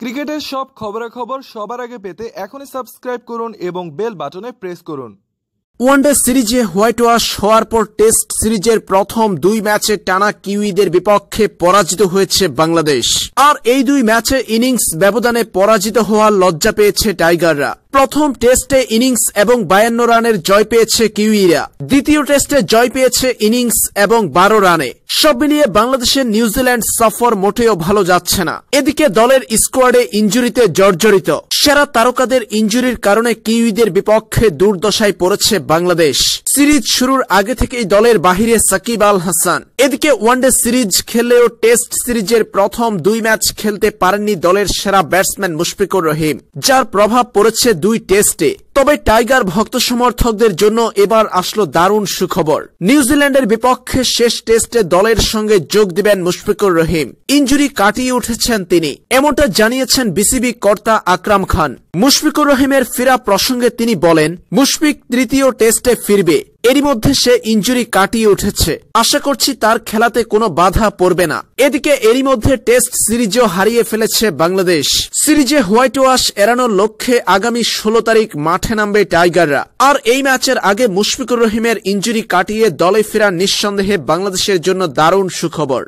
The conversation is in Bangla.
ক্রিকেটের সব খবরাখবর সবার আগে পেতে এখনই সাবস্ক্রাইব করুন এবং বেল বাটনে প্রেস করুন। ওয়ানডে সিরিজে হোয়াইট ওয়াশ হওয়ার পর টেস্ট সিরিজের প্রথম দুই ম্যাচে টানা কিউইদের বিপক্ষে পরাজিত হয়েছে বাংলাদেশ। আর এই দুই ম্যাচে ইনিংস ব্যবধানে পরাজিত হওয়ার লজ্জা পেয়েছে টাইগাররা। প্রথম টেস্টে ইনিংস এবং 52 রানের জয় পেয়েছে কিউইরা, দ্বিতীয় টেস্টে জয় পেয়েছে ইনিংস এবং 12 রানে। সব মিলিয়ে বাংলাদেশের নিউজিল্যান্ড সফর মোটেও ভালো যাচ্ছে না। এদিকে দলের স্কোয়াডে ইনজুরিতে জর্জরিত। সেরা তারকাদের ইনজুরির কারণে কিউইদের বিপক্ষে দুর্দশায় পড়েছে বাংলাদেশ। সিরিজ শুরুর আগে থেকেই দলের বাহিরে সাকিব আল হাসান। এদিকে ওয়ানডে সিরিজ খেললেও টেস্ট সিরিজের প্রথম দুই ম্যাচ খেলতে পারেননি দলের সেরা ব্যাটসম্যান মুশফিকুর রহিম, যার প্রভাব পড়েছে দুই টেস্টে। তবে টাইগার ভক্ত সমর্থকদের জন্য এবার আসলো দারুণ সুখবর। নিউজিল্যান্ডের বিপক্ষে শেষ টেস্টে দলের সঙ্গে যোগ দিবেন মুশফিকুর রহিম। ইনজুরি কাটিয়ে উঠেছেন তিনি, এমনটা জানিয়েছেন বিসিবি কর্তা আকরাম খান। মুশফিকুর রহিমের ফেরা প্রসঙ্গে তিনি বলেন, মুশফিক তৃতীয় টেস্টে ফিরবে। এরই মধ্যে সে ইনজুরি কাটিয়ে উঠেছে। আশা করছি তার খেলাতে কোনো বাধা পড়বে না। এদিকে এরই মধ্যে টেস্ট সিরিজও হারিয়ে ফেলেছে বাংলাদেশ। সিরিজে হোয়াইট ওয়াশ এড়ানোর লক্ষ্যে আগামী 16 তারিখ মাঠে নামবে টাইগাররা। আর এই ম্যাচের আগে মুশফিকুর রহিমের ইনজুরি কাটিয়ে দলে ফেরা নিঃসন্দেহে বাংলাদেশের জন্য দারুণ সুখবর।